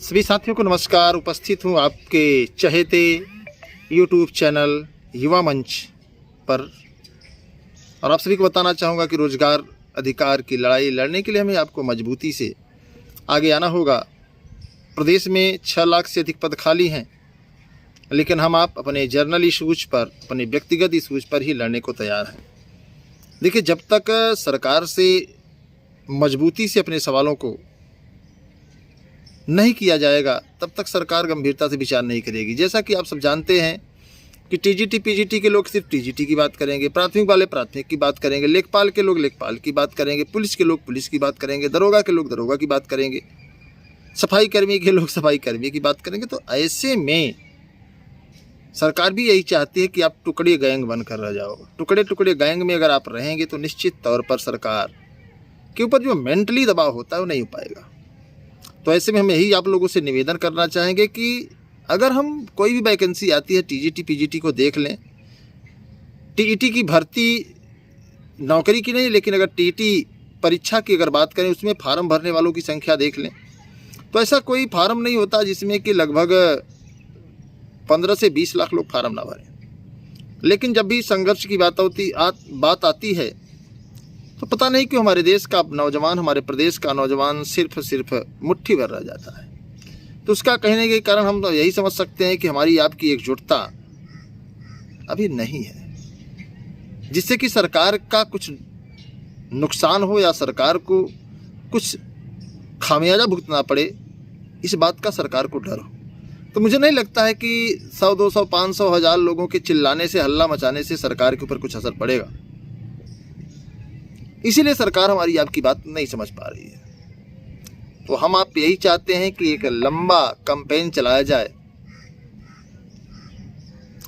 सभी साथियों को नमस्कार। उपस्थित हूँ आपके चहेते यूट्यूब चैनल युवा मंच पर और आप सभी को बताना चाहूँगा कि रोज़गार अधिकार की लड़ाई लड़ने के लिए हमें आपको मजबूती से आगे आना होगा। प्रदेश में 6 लाख से अधिक पद खाली हैं, लेकिन हम आप अपने जर्नल इशूज़ पर, अपने व्यक्तिगत इशूज़ पर ही लड़ने को तैयार हैं। देखिए, जब तक सरकार से मजबूती से अपने सवालों को नहीं किया जाएगा तब तक सरकार गंभीरता से विचार नहीं करेगी। जैसा कि आप सब जानते हैं कि टीजीटी पीजीटी के लोग सिर्फ टीजीटी की बात करेंगे, प्राथमिक वाले प्राथमिक की बात करेंगे, लेखपाल के लोग लेखपाल की बात करेंगे, पुलिस के लोग पुलिस की बात करेंगे, दरोगा के लोग दरोगा की बात करेंगे, सफाई कर्मी के लोग सफाई कर्मी की बात करेंगे। तो ऐसे में सरकार भी यही चाहती है कि आप टुकड़े गैंग बनकर रह जाओ। टुकड़े टुकड़े गैंग में अगर आप रहेंगे तो निश्चित तौर पर सरकार के ऊपर जो मेंटली दबाव होता है वो नहीं हो पाएगा। तो ऐसे में हम यही आप लोगों से निवेदन करना चाहेंगे कि अगर हम कोई भी वैकेंसी आती है टीजीटी पीजीटी को देख लें। टीईटी की भर्ती नौकरी की नहीं, लेकिन अगर टीईटी परीक्षा की अगर बात करें उसमें फार्म भरने वालों की संख्या देख लें तो ऐसा कोई फार्म नहीं होता जिसमें कि लगभग 15 से 20 लाख लोग फार्म ना भरें। लेकिन जब भी संघर्ष की बात आती है तो पता नहीं क्यों हमारे देश का नौजवान, हमारे प्रदेश का नौजवान सिर्फ मुट्ठी भर रह जाता है। तो उसका कहने के कारण हम तो यही समझ सकते हैं कि हमारी आपकी एकजुटता अभी नहीं है, जिससे कि सरकार का कुछ नुकसान हो या सरकार को कुछ खामियाजा भुगतना पड़े, इस बात का सरकार को डर हो। तो मुझे नहीं लगता है कि 100, 200, 500, 1000 लोगों के चिल्लाने से, हल्ला मचाने से सरकार के ऊपर कुछ असर पड़ेगा। इसीलिए सरकार हमारी आपकी बात नहीं समझ पा रही है। तो हम आप यही चाहते हैं कि एक लंबा कैंपेन चलाया जाए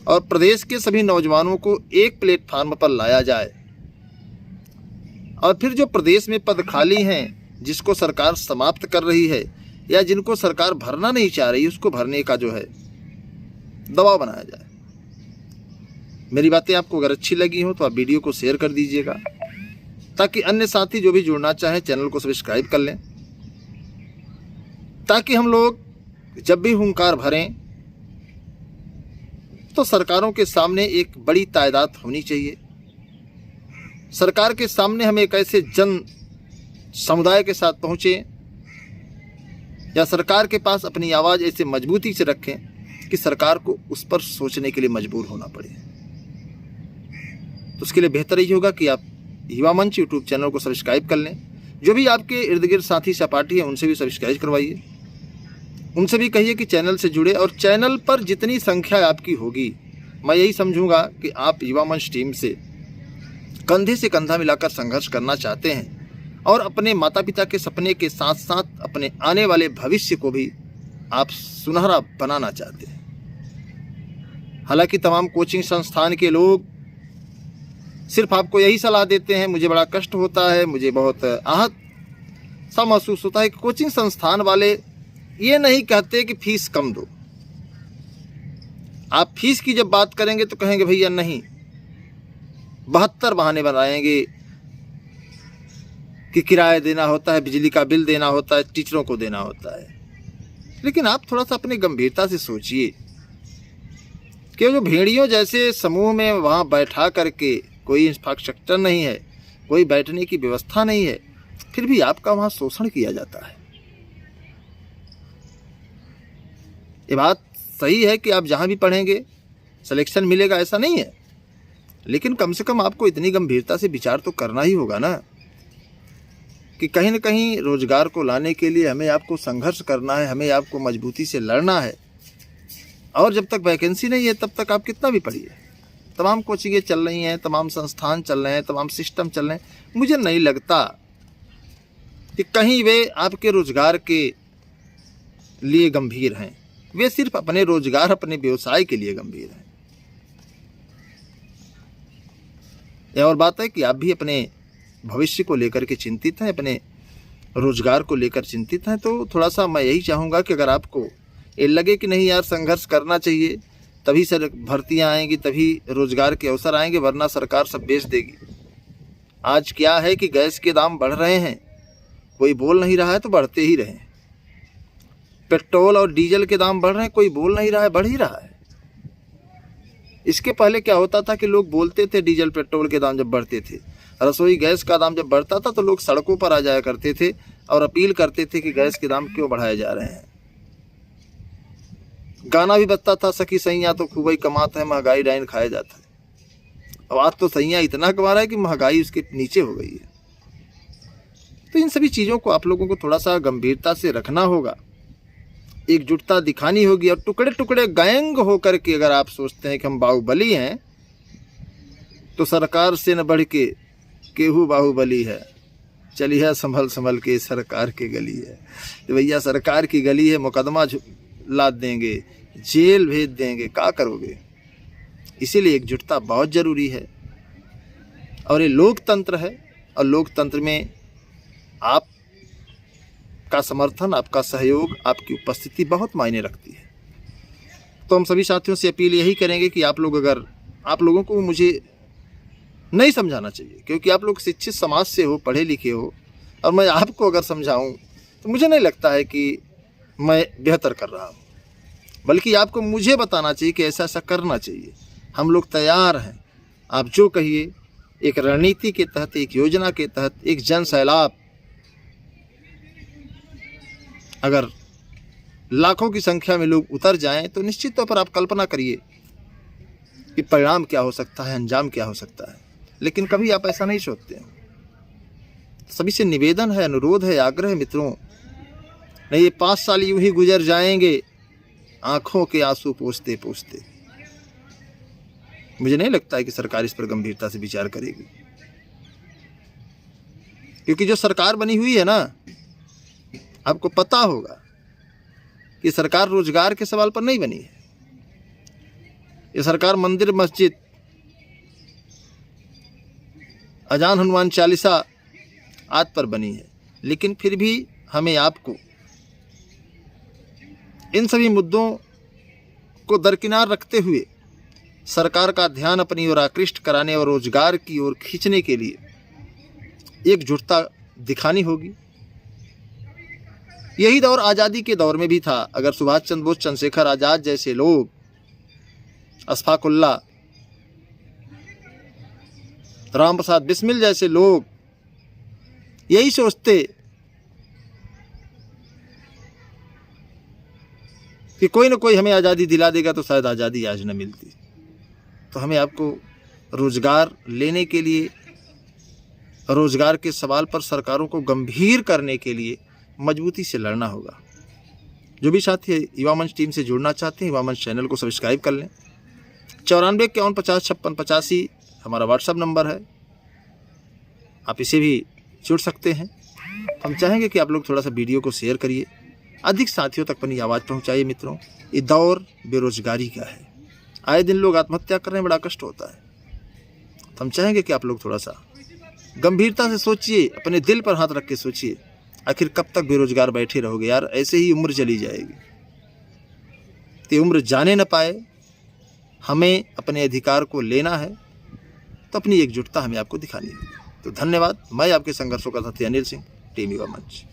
और प्रदेश के सभी नौजवानों को एक प्लेटफार्म पर लाया जाए और फिर जो प्रदेश में पद खाली हैं, जिसको सरकार समाप्त कर रही है या जिनको सरकार भरना नहीं चाह रही, उसको भरने का जो है दबाव बनाया जाए। मेरी बातें आपको अगर अच्छी लगी हो तो आप वीडियो को शेयर कर दीजिएगा, ताकि अन्य साथी जो भी जुड़ना चाहें चैनल को सब्सक्राइब कर लें, ताकि हम लोग जब भी हुंकार भरें तो सरकारों के सामने एक बड़ी तादाद होनी चाहिए। सरकार के सामने हम एक ऐसे जन समुदाय के साथ पहुँचें या सरकार के पास अपनी आवाज़ ऐसे मजबूती से रखें कि सरकार को उस पर सोचने के लिए मजबूर होना पड़े। तो उसके लिए बेहतर यही होगा कि आप युवा मंच यूट्यूब चैनल को सब्सक्राइब कर लें। जो भी आपके इर्द गिर्द साथी सहपाठी हैं उनसे भी सब्सक्राइब करवाइए, उनसे भी कहिए कि चैनल से जुड़े। और चैनल पर जितनी संख्या आपकी होगी, मैं यही समझूंगा कि आप युवा मंच टीम से कंधे से कंधा मिलाकर संघर्ष करना चाहते हैं और अपने माता पिता के सपने के साथ साथ अपने आने वाले भविष्य को भी आप सुनहरा बनाना चाहते हैं। हालांकि तमाम कोचिंग संस्थान के लोग सिर्फ आपको यही सलाह देते हैं। मुझे बड़ा कष्ट होता है, मुझे बहुत आहत सा महसूस होता है कि कोचिंग संस्थान वाले ये नहीं कहते कि फीस कम दो। आप फीस की जब बात करेंगे तो कहेंगे भैया नहीं, 72 बहाने बनाएंगे कि किराया देना होता है, बिजली का बिल देना होता है, टीचरों को देना होता है। लेकिन आप थोड़ा सा अपनी गंभीरता से सोचिए कि जो भेड़ियों जैसे समूह में वहाँ बैठा करके कोई इंफ्रास्ट्रक्चर नहीं है, कोई बैठने की व्यवस्था नहीं है, फिर भी आपका वहाँ शोषण किया जाता है। ये बात सही है कि आप जहाँ भी पढ़ेंगे सिलेक्शन मिलेगा, ऐसा नहीं है, लेकिन कम से कम आपको इतनी गंभीरता से विचार तो करना ही होगा ना कि कहीं ना कहीं रोजगार को लाने के लिए हमें आपको संघर्ष करना है, हमें आपको मजबूती से लड़ना है। और जब तक वैकेंसी नहीं है तब तक आप कितना भी पढ़िए। तमाम कोचिंगें चल रही हैं, तमाम संस्थान चल रहे हैं, तमाम सिस्टम चल रहे हैं। मुझे नहीं लगता कि कहीं वे आपके रोजगार के लिए गंभीर हैं। वे सिर्फ अपने रोजगार, अपने व्यवसाय के लिए गंभीर हैं। यह और बात है कि आप भी अपने भविष्य को लेकर के चिंतित हैं, अपने रोजगार को लेकर चिंतित हैं। तो थोड़ा सा मैं यही चाहूँगा कि अगर आपको ये लगे कि नहीं यार संघर्ष करना चाहिए, तभी सर भर्तियाँ आएंगी, तभी रोजगार के अवसर आएंगे, वरना सरकार सब बेच देगी। आज क्या है कि गैस के दाम बढ़ रहे हैं, कोई बोल नहीं रहा है तो बढ़ते ही रहे। पेट्रोल और डीजल के दाम बढ़ रहे हैं, कोई बोल नहीं रहा है, बढ़ ही रहा है। इसके पहले क्या होता था कि लोग बोलते थे डीजल पेट्रोल के दाम जब बढ़ते थे, रसोई गैस का दाम जब बढ़ता था तो लोग सड़कों पर आ जाया करते थे और अपील करते थे कि गैस के दाम क्यों बढ़ाए जा रहे हैं। गाना भी बजता था, सखी सैया तो खूब ही कमाता है, महंगाई डाइन खाया जाता है। अब आज तो सैया इतना कमा रहा है कि महंगाई उसके नीचे हो गई है। तो इन सभी चीज़ों को आप लोगों को थोड़ा सा गंभीरता से रखना होगा, एकजुटता दिखानी होगी। और टुकड़े टुकड़े गैंग होकर के अगर आप सोचते हैं कि हम बाहुबली हैं, तो सरकार से न बढ़ के केहू बाहुबली है, चलिए संभल संभल के सरकार की गली है। तो भैया सरकार की गली है, मुकदमा लाद देंगे, जेल भेज देंगे, क्या करोगे। इसीलिए एकजुटता बहुत ज़रूरी है। और ये लोकतंत्र है, और लोकतंत्र में आपका समर्थन, आपका सहयोग, आपकी उपस्थिति बहुत मायने रखती है। तो हम सभी साथियों से अपील यही करेंगे कि आप लोगों को मुझे नहीं समझाना चाहिए, क्योंकि आप लोग शिक्षित समाज से हो, पढ़े लिखे हो, और मैं आपको अगर समझाऊं तो मुझे नहीं लगता है कि मैं बेहतर कर रहा हूं, बल्कि आपको मुझे बताना चाहिए कि ऐसा ऐसा करना चाहिए। हम लोग तैयार हैं, आप जो कहिए, एक रणनीति के तहत, एक योजना के तहत, एक जन सैलाब, अगर लाखों की संख्या में लोग उतर जाएं तो निश्चित तौर पर आप कल्पना करिए कि परिणाम क्या हो सकता है, अंजाम क्या हो सकता है। लेकिन कभी आप ऐसा नहीं सोचते हैं। सभी से निवेदन है, अनुरोध है, आग्रह है मित्रों, नहीं ये 5 साल यूं ही गुजर जाएंगे आंखों के आंसू पोंछते पोंछते। मुझे नहीं लगता है कि सरकार इस पर गंभीरता से विचार करेगी, क्योंकि जो सरकार बनी हुई है ना, आपको पता होगा कि सरकार रोजगार के सवाल पर नहीं बनी है। ये सरकार मंदिर, मस्जिद, अजान, हनुमान चालीसा आदि पर बनी है। लेकिन फिर भी हमें आपको इन सभी मुद्दों को दरकिनार रखते हुए सरकार का ध्यान अपनी ओर आकृष्ट कराने और रोजगार की ओर खींचने के लिए एकजुटता दिखानी होगी। यही दौर आज़ादी के दौर में भी था। अगर सुभाष चंद्र बोस, चंद्रशेखर आज़ाद जैसे लोग, अशफाक उल्लाह, राम प्रसाद बिस्मिल जैसे लोग यही सोचते कि कोई ना कोई हमें आज़ादी दिला देगा, तो शायद आज़ादी आज न मिलती। तो हमें आपको रोज़गार लेने के लिए, रोज़गार के सवाल पर सरकारों को गंभीर करने के लिए मजबूती से लड़ना होगा। जो भी साथी युवा मंच टीम से जुड़ना चाहते हैं, युवा मंच चैनल को सब्सक्राइब कर लें। 94 51 50 56 85 हमारा व्हाट्सअप नंबर है, आप इसे भी जुड़ सकते हैं। हम चाहेंगे कि आप लोग थोड़ा सा वीडियो को शेयर करिए, अधिक साथियों तक अपनी आवाज़ पहुंचाइए। मित्रों, ये दौर बेरोजगारी का है, आए दिन लोग आत्महत्या कर रहे हैं, बड़ा कष्ट होता है। तो हम चाहेंगे कि आप लोग थोड़ा सा गंभीरता से सोचिए, अपने दिल पर हाथ रख के सोचिए, आखिर कब तक बेरोजगार बैठे रहोगे यार। ऐसे ही उम्र चली जाएगी, तो उम्र जाने न पाए। हमें अपने अधिकार को लेना है, तो अपनी एकजुटता हमें आपको दिखानी है। तो धन्यवाद। मैं आपके संघर्षों का साथी अनिल सिंह, टीम युवा मंच।